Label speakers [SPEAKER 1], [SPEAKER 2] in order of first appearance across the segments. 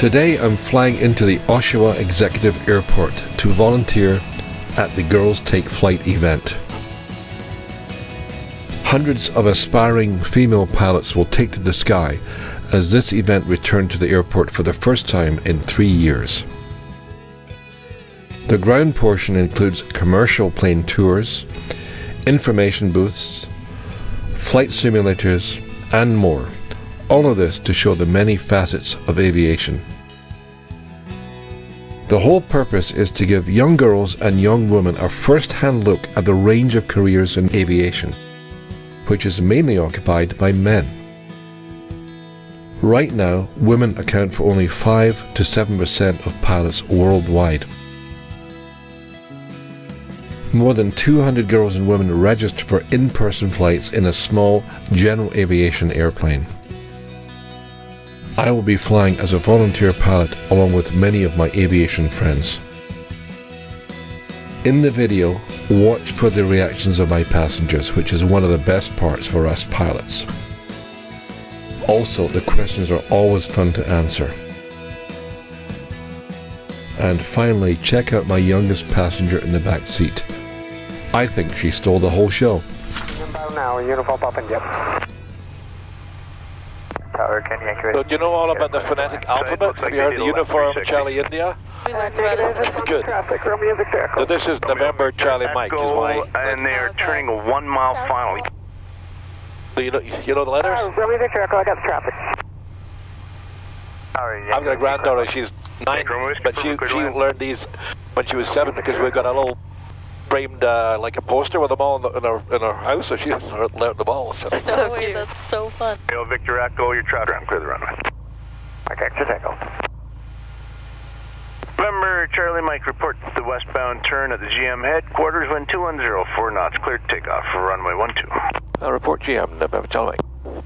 [SPEAKER 1] Today I'm flying into the Oshawa Executive Airport to volunteer at the Girls Take Flight event. Hundreds of aspiring female pilots will take to the sky as this event returned to the airport for the first time in 3 years. The ground portion includes commercial plane tours, information booths, flight simulators, and more. All of this to show the many facets of aviation. The whole purpose is to give young girls and young women a first-hand look at the range of careers in aviation, which is mainly occupied by men. Right now, women account for only 5 to 7% of pilots worldwide. More than 200 girls and women register for in-person flights in a small general aviation airplane. I will be flying as a volunteer pilot along with many of my aviation friends. In the video, watch for the reactions of my passengers, which is one of the best parts for us pilots. Also, the questions are always fun to answer. And finally, check out my youngest passenger in the back seat. I think she stole the whole show.
[SPEAKER 2] Inbound now, uniform up and yep. Tower, can you
[SPEAKER 3] So do you know all about the phonetic alphabet? Have you heard the uniform Charlie India? Good. So this is November Charlie Mike, is why.
[SPEAKER 4] And they are turning a 1 mile final.
[SPEAKER 3] So you know the letters?
[SPEAKER 2] Romeo Victor Echo, I got the traffic.
[SPEAKER 3] I've got a granddaughter, she's 9, but she learned these when she was 7 because we've got a little framed like a poster with them all in our house, so she learned them all. So.
[SPEAKER 5] That's so cute. That's so fun.
[SPEAKER 4] Romeo Victor Echo, your traffic. Clear the runway.
[SPEAKER 2] Okay, just echo.
[SPEAKER 4] November Charlie Mike, report the westbound turn at the GM headquarters, wind 210, 4 knots, cleared takeoff for runway 12.
[SPEAKER 3] Report GM, November Charlie Mike.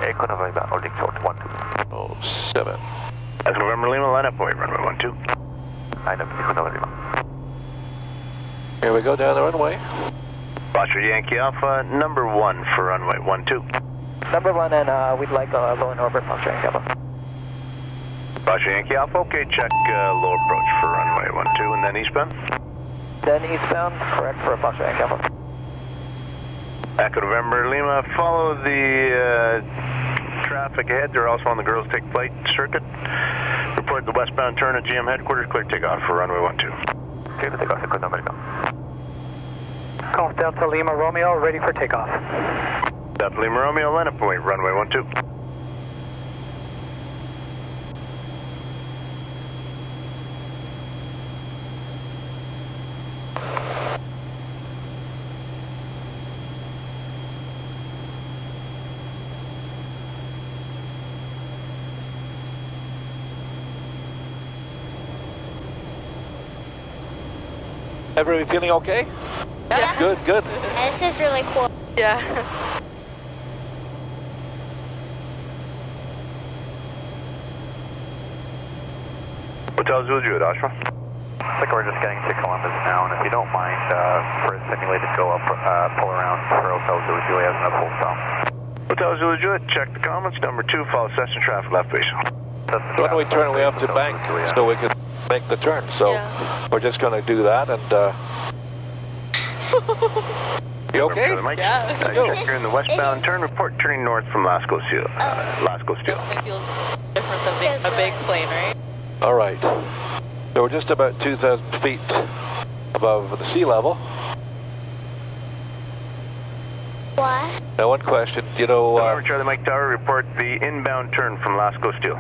[SPEAKER 4] Echo November, holding short, 12.
[SPEAKER 3] 07.
[SPEAKER 4] That's November Lima, line up point, runway 12. Line up, Echo November Lima.
[SPEAKER 3] Here we go down the runway.
[SPEAKER 4] Roger Yankee Alpha, number 1 for runway 12.
[SPEAKER 2] Number 1, and we'd like a low in orbit function, Alpha.
[SPEAKER 4] Roger Yankee Alpha, okay, check low approach for runway 12, and then eastbound.
[SPEAKER 2] Then eastbound, correct for a function, Alpha.
[SPEAKER 4] Echo November Lima, follow the traffic ahead. They're also on the Girls Take Flight circuit. Report the westbound turn at GM headquarters, clear takeoff for runway 12. Clear to take off, Echo November Lima.
[SPEAKER 2] Golf Delta Lima Romeo, ready for takeoff.
[SPEAKER 4] Delta Lima Romeo, line up point, runway 12.
[SPEAKER 3] Everybody feeling okay?
[SPEAKER 5] Yeah.
[SPEAKER 3] Good, good.
[SPEAKER 6] This is really cool.
[SPEAKER 5] Yeah.
[SPEAKER 4] Hotel Zulu Jude, Ashma.
[SPEAKER 7] Looks like we're just getting to Columbus now, and if you don't mind, for a simulated go up, pull around for Hotel Zulu Jude as an full stop.
[SPEAKER 4] Hotel Zulu Jude, check the comments. Number 2, follow Cessna traffic left base.
[SPEAKER 3] When we turn, we have to bank so we can make the turn. So we're just going to do that and. You okay?
[SPEAKER 5] Yeah.
[SPEAKER 4] Check here in the westbound turn. Report turning north from Lascaux Steel. Lascaux Steel.
[SPEAKER 5] It feels different than a big plane, right?
[SPEAKER 3] All right. So we're just about 2,000 feet above the sea level.
[SPEAKER 6] What?
[SPEAKER 3] Now, one question. You know.
[SPEAKER 4] November Charlie Mike Tower. Report the inbound turn from Lascaux Steel.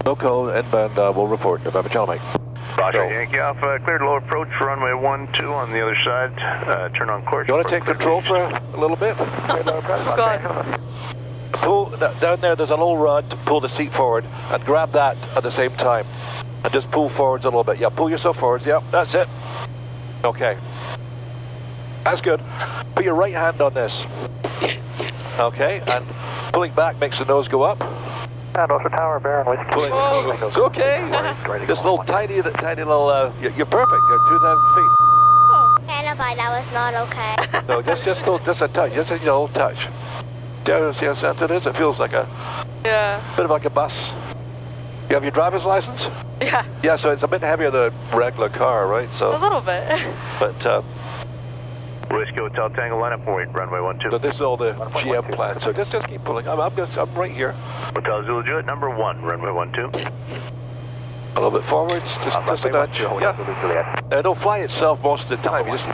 [SPEAKER 3] No code. Inbound. We'll report. November Charlie Mike.
[SPEAKER 4] Roger, Yankee Alpha, cleared low approach for runway 12 on the other side. Turn on course.
[SPEAKER 3] You want to take control for a little bit?
[SPEAKER 5] God.
[SPEAKER 3] Pull down there. There's a little rod to pull the seat forward, and grab that at the same time, and just pull forwards a little bit. Yeah, pull yourself forwards. Yeah, that's it. Okay, that's good. Put your right hand on this. Okay, and pulling back makes the nose go up.
[SPEAKER 2] And also Tower, Baron, with
[SPEAKER 3] It's okay. This little tiny little. You're perfect. You're 2,000 feet.
[SPEAKER 6] Hannibal, that was not okay.
[SPEAKER 3] No, just a touch. Just a touch. See how sensitive it is? It feels like a
[SPEAKER 5] Yeah.
[SPEAKER 3] Bit of like a bus. You have your driver's license?
[SPEAKER 5] Yeah.
[SPEAKER 3] Yeah, so it's a bit heavier than a regular car, right?
[SPEAKER 5] A
[SPEAKER 3] So,
[SPEAKER 5] little bit.
[SPEAKER 3] but
[SPEAKER 4] Whiskey Hotel Tango, line up and wait, runway 12.
[SPEAKER 3] so this is all the GM plan. So just keep pulling. I'm right here.
[SPEAKER 4] Hotel Zulu Juliet, number 1, runway 12.
[SPEAKER 3] A little bit forwards, just a nudge. Yeah. It'll fly itself most of the time. You just,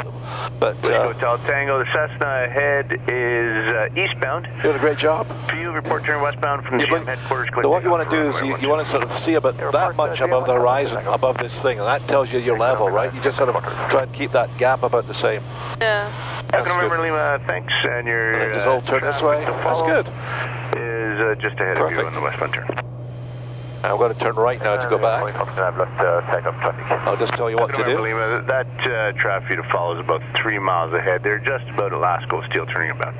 [SPEAKER 3] but
[SPEAKER 4] Whiskey Hotel Tango, the Cessna ahead is eastbound.
[SPEAKER 3] doing a great job.
[SPEAKER 4] For you, report turn westbound from the
[SPEAKER 3] Yeah,
[SPEAKER 4] GM
[SPEAKER 3] but
[SPEAKER 4] headquarters.
[SPEAKER 3] So what you want to do is you want to sort of see about that much above the horizon, above this thing, and that tells you your level, right? You just sort of try and keep that gap about the same.
[SPEAKER 5] Yeah.
[SPEAKER 4] Echo November Lima, thanks, and your
[SPEAKER 3] And just all turn this way. That's good.
[SPEAKER 4] Is just ahead of you
[SPEAKER 3] Perfect.
[SPEAKER 4] on the westbound turn.
[SPEAKER 3] I'm going to turn right now to go back. I'll just tell you what to
[SPEAKER 4] Echo November
[SPEAKER 3] do.
[SPEAKER 4] Lima, that traffic to follow is about 3 miles ahead. They're just about at Lasco, still turning about.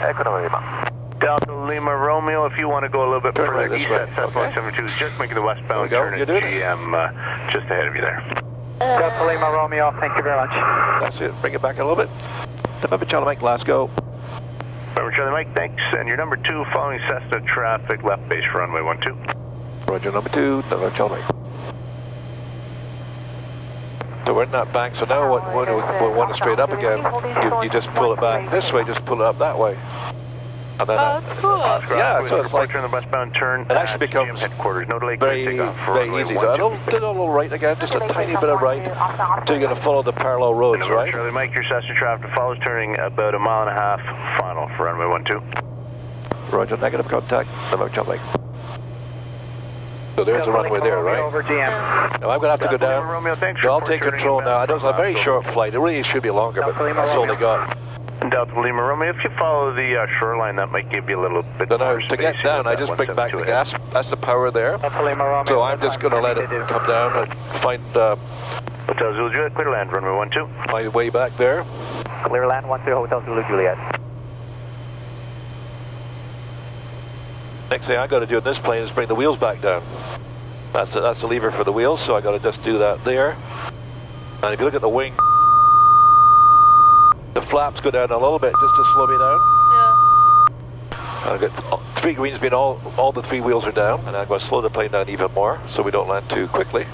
[SPEAKER 7] Echo November Lima.
[SPEAKER 4] Delta Lima Romeo, if you want to go a little bit
[SPEAKER 3] Turn
[SPEAKER 4] further
[SPEAKER 3] right this
[SPEAKER 4] east,
[SPEAKER 3] way,
[SPEAKER 4] that Cessna
[SPEAKER 3] okay.
[SPEAKER 4] 172 is just making the westbound
[SPEAKER 3] There we go.
[SPEAKER 4] turn
[SPEAKER 3] You
[SPEAKER 4] at
[SPEAKER 3] did it.
[SPEAKER 4] GM just ahead of you there.
[SPEAKER 2] Delta Lima Romeo, thank you very much.
[SPEAKER 3] That's it. Bring it back a little bit. November Charlie Mike, Glasgow.
[SPEAKER 4] Remember Charlie Mike, thanks, and your number 2 following Cessna traffic, left base for runway 12.
[SPEAKER 3] Roger, number 2, November Charlie Mike. So we're in that bank, so now when we want it straight up again, you just pull it back this way, just pull it up that way. And then
[SPEAKER 5] Oh, that's cool.
[SPEAKER 3] Yeah, so it's like
[SPEAKER 4] turn the westbound turn.
[SPEAKER 3] it actually
[SPEAKER 4] at GM
[SPEAKER 3] becomes
[SPEAKER 4] headquarters. No delay.
[SPEAKER 3] very,
[SPEAKER 4] takeoff for
[SPEAKER 3] very
[SPEAKER 4] runway
[SPEAKER 3] easy.
[SPEAKER 4] 12.
[SPEAKER 3] So do a little right again, just a tiny bit of right. So you're going to follow the parallel roads,
[SPEAKER 4] Number
[SPEAKER 3] right?
[SPEAKER 4] Charlie Mike, your Cessna traffic follows turning about 1.5 miles final for runway 12.
[SPEAKER 3] Roger, negative contact, November Charlie Mike. So there's the runway there, right?
[SPEAKER 2] Over GM.
[SPEAKER 3] Now I'm going to have to go
[SPEAKER 4] Delta Lima
[SPEAKER 3] down.
[SPEAKER 4] Romeo, thanks.
[SPEAKER 3] So I'll
[SPEAKER 4] Report
[SPEAKER 3] take
[SPEAKER 4] turning
[SPEAKER 3] control now. I
[SPEAKER 4] inbound
[SPEAKER 3] know it's a
[SPEAKER 4] from
[SPEAKER 3] very
[SPEAKER 4] Lasco.
[SPEAKER 3] short flight. It really should be longer, but
[SPEAKER 2] Delta Lima
[SPEAKER 3] that's all they
[SPEAKER 2] Romeo.
[SPEAKER 3] got.
[SPEAKER 4] Delta Lima Romeo, if you follow the shoreline, that might give you a little bit
[SPEAKER 3] So now,
[SPEAKER 4] more
[SPEAKER 3] to get
[SPEAKER 4] space
[SPEAKER 3] down, I
[SPEAKER 4] with
[SPEAKER 3] just
[SPEAKER 4] that
[SPEAKER 3] bring back the
[SPEAKER 4] 172
[SPEAKER 3] gas.
[SPEAKER 4] ahead.
[SPEAKER 3] That's the power there.
[SPEAKER 2] Delta Lima Romeo.
[SPEAKER 3] So I'm just going to let it come down and find
[SPEAKER 4] Hotel Zulu Juliet, clear to land, runway 12.
[SPEAKER 3] my way back there.
[SPEAKER 7] Clear land 13 Hotel Zulu Juliet.
[SPEAKER 3] Next thing I got to do in this plane is bring the wheels back down. That's the lever for the wheels, so I got to just do that there. And if you look at the wing, the flaps go down a little bit just to slow me down.
[SPEAKER 5] Yeah.
[SPEAKER 3] I've got 3 greens being all the 3 wheels are down, and I'm going to slow the plane down even more so we don't land too quickly.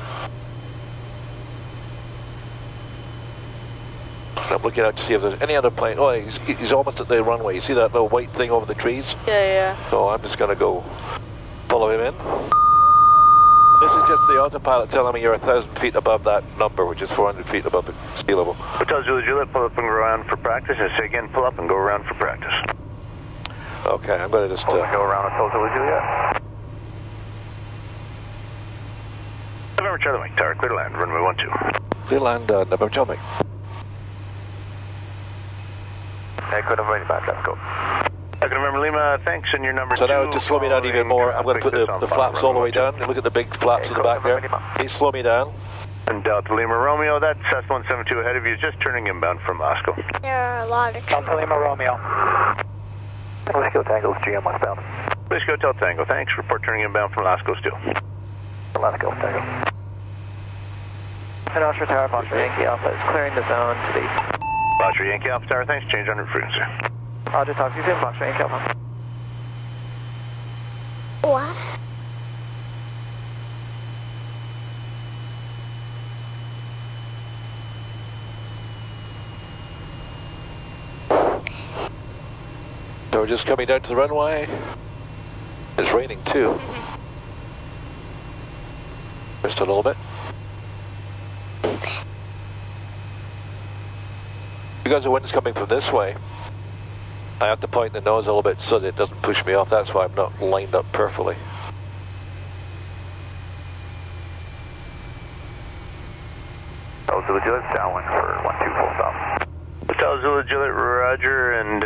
[SPEAKER 3] And I'm looking out to see if there's any other plane. Oh, he's almost at the runway. You see that little white thing over the trees?
[SPEAKER 5] Yeah.
[SPEAKER 3] So I'm just going to go follow him in. This is just the autopilot telling me you're 1,000 feet above that number, which is 400 feet above the sea level.
[SPEAKER 4] Hotel Zulu Juliet, pull up and go around for practice. And say again, pull up and go around for practice.
[SPEAKER 3] Okay, I'm going to just...
[SPEAKER 7] Go around Hotel Zulu Juliet.
[SPEAKER 4] November Charlie Mike, tower, clear to land, runway 12.
[SPEAKER 3] Clear land, November Charlie.
[SPEAKER 7] Echo November Lima, let's go.
[SPEAKER 4] Echo November Lima, thanks, and your number 2.
[SPEAKER 3] So now to slow me down even more, I'm going to put the flaps all the way down. Look at the big flaps in the back there. Please slow me down.
[SPEAKER 4] And Delta Lima Romeo, that Cessna 172 ahead of you is just turning inbound from Lasco.
[SPEAKER 6] There are a lot of
[SPEAKER 2] Delta Lima Romeo.
[SPEAKER 7] Whiskey Tango, GM westbound.
[SPEAKER 4] Whiskey Hotel Tango, thanks. Report turning inbound from Lasco still.
[SPEAKER 7] Lasco, Tango.
[SPEAKER 8] And Oscar Tower, Foxtrot Yankee Alpha is clearing the zone to the east.
[SPEAKER 4] Foxtrot Yankee Alpha Tower, thanks. Change on route frequency.
[SPEAKER 8] I'll just talk to you soon, Foxtrot Yankee Alpha.
[SPEAKER 6] what?
[SPEAKER 3] So we're just coming down to the runway. It's raining too. Just a little bit. Because the wind's coming from this way, I have to point the nose a little bit so that it doesn't push me off. That's why I'm not lined up perfectly.
[SPEAKER 7] Hotel Zulu Juliet, downwind for 12 full stop.
[SPEAKER 4] Hotel Zulu Juliet, roger, and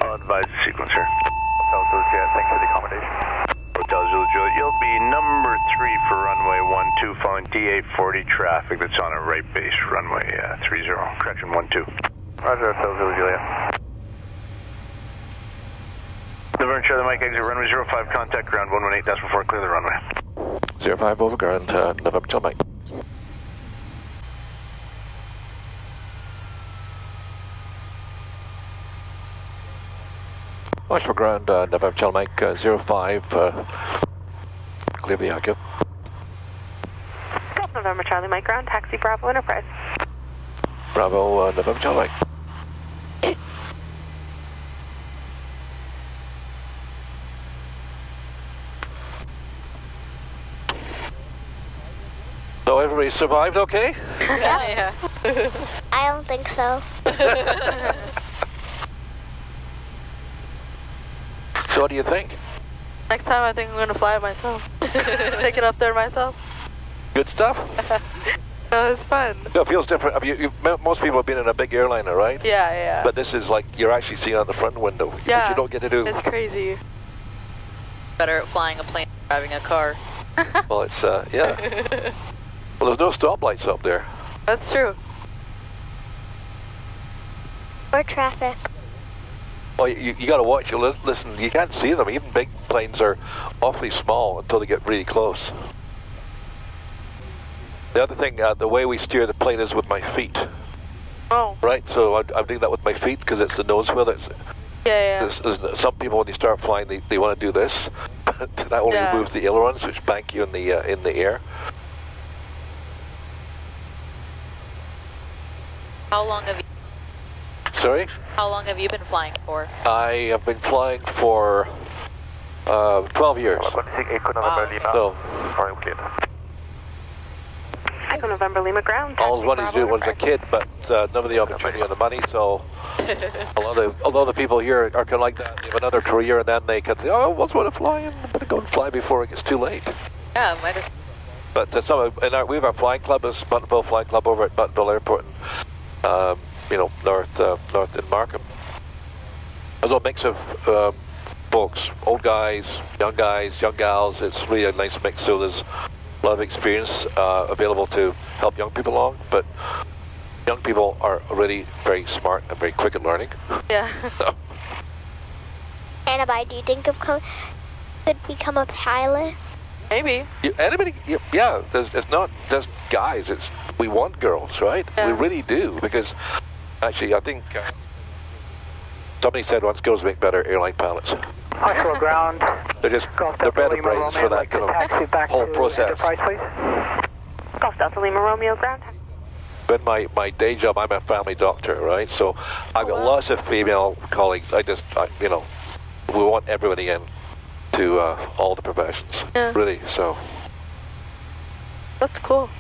[SPEAKER 4] I'll advise the sequencer.
[SPEAKER 7] Hotel Zulu Juliet, thanks for the accommodation.
[SPEAKER 4] Hotel Zulu Juliet, you'll be number 3 for runway 12 following DA40 traffic that's on a right base, runway 30, correction 12.
[SPEAKER 7] Roger, Hotel Zulu Juliet.
[SPEAKER 4] November Charlie Mike, exit runway 05, contact ground 118, that's before clear the runway.
[SPEAKER 3] 05 over ground, November Charlie Mike. Watch for ground, November Charlie Mike 05, clear the Yaku.
[SPEAKER 9] Golf November Charlie Mike ground, taxi Bravo Enterprise.
[SPEAKER 3] Bravo, November Charlie Mike. So everybody survived okay?
[SPEAKER 5] Yeah.
[SPEAKER 6] I don't think so.
[SPEAKER 3] So what do you think?
[SPEAKER 5] Next time I think I'm gonna fly it myself. Take it up there myself.
[SPEAKER 3] Good stuff?
[SPEAKER 5] No, it's fun.
[SPEAKER 3] No, it feels different. I mean, most people have been in a big airliner, right?
[SPEAKER 5] Yeah.
[SPEAKER 3] But this is like, you're actually seeing out the front window, which
[SPEAKER 5] Yeah.
[SPEAKER 3] you don't get to do.
[SPEAKER 5] It's crazy. Better at flying a plane than driving a car.
[SPEAKER 3] Well, it's, yeah. Well, there's no stoplights up there.
[SPEAKER 5] That's true.
[SPEAKER 6] Or traffic.
[SPEAKER 3] Well, you got to watch. You listen. You can't see them. Even big planes are awfully small until they get really close. The other thing, the way we steer the plane is with my feet.
[SPEAKER 5] Oh.
[SPEAKER 3] Right. So I'm doing that with my feet because it's the nose wheel.
[SPEAKER 5] Yeah.
[SPEAKER 3] Some people, when they start flying, they want to do this. That only removes the ailerons, which bank you in the air.
[SPEAKER 5] How long have you?
[SPEAKER 3] Sorry?
[SPEAKER 5] How long have you been flying for?
[SPEAKER 3] I have been flying for 12 years.
[SPEAKER 5] Wow.
[SPEAKER 3] So,
[SPEAKER 9] Echo November Lima ground.
[SPEAKER 3] all I wanted to do was a
[SPEAKER 9] Enterprise.
[SPEAKER 3] kid, but none of the opportunity or the money, so a lot of the people here are kind of like that. They have another career and then they can say, oh, I was want to fly and I'm going to go and fly before it gets too late.
[SPEAKER 5] Yeah, might as.
[SPEAKER 3] But we have our flying club, is Buttonville Flying Club over at Buttonville Airport, north in Markham. There's a mix of folks, old guys, young gals. It's really a nice mix, so there's a lot of experience available to help young people along, but young people are already very smart and very quick at learning.
[SPEAKER 5] Yeah.
[SPEAKER 3] So,
[SPEAKER 6] Annabelle, do you think could become a pilot?
[SPEAKER 5] Maybe.
[SPEAKER 3] it's not just guys, we want girls, right?
[SPEAKER 5] Yeah.
[SPEAKER 3] We really do, because actually I think somebody said once girls make better airline pilots.
[SPEAKER 2] Actual ground.
[SPEAKER 3] They're better brains for that kind of whole process.
[SPEAKER 2] Enterprise, please.
[SPEAKER 9] Golf Delta Lima Romeo ground.
[SPEAKER 3] In my day job, I'm a family doctor, right? So I've got lots of female colleagues. We want everybody in to all the professions, really. So
[SPEAKER 5] That's cool.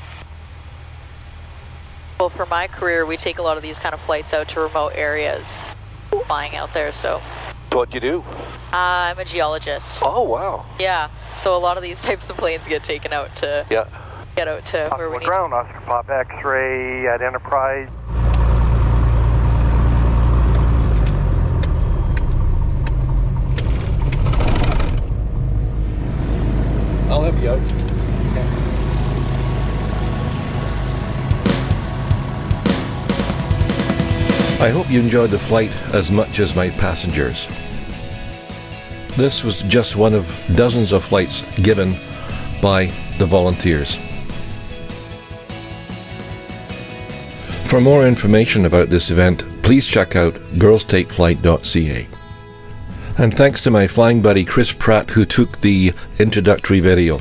[SPEAKER 5] Well, for my career, we take a lot of these kind of flights out to remote areas, flying out there. So
[SPEAKER 3] what do you do?
[SPEAKER 5] I'm a geologist.
[SPEAKER 3] Oh wow.
[SPEAKER 5] Yeah. So a lot of these types of planes get taken out to get out to where we need.
[SPEAKER 8] Ground, Oscar Pop X-ray at Enterprise.
[SPEAKER 3] I'll help you out.
[SPEAKER 1] I hope you enjoyed the flight as much as my passengers. This was just one of dozens of flights given by the volunteers. For more information about this event, please check out girlstakeflight.ca. And thanks to my flying buddy Chris Pratt, who took the introductory video.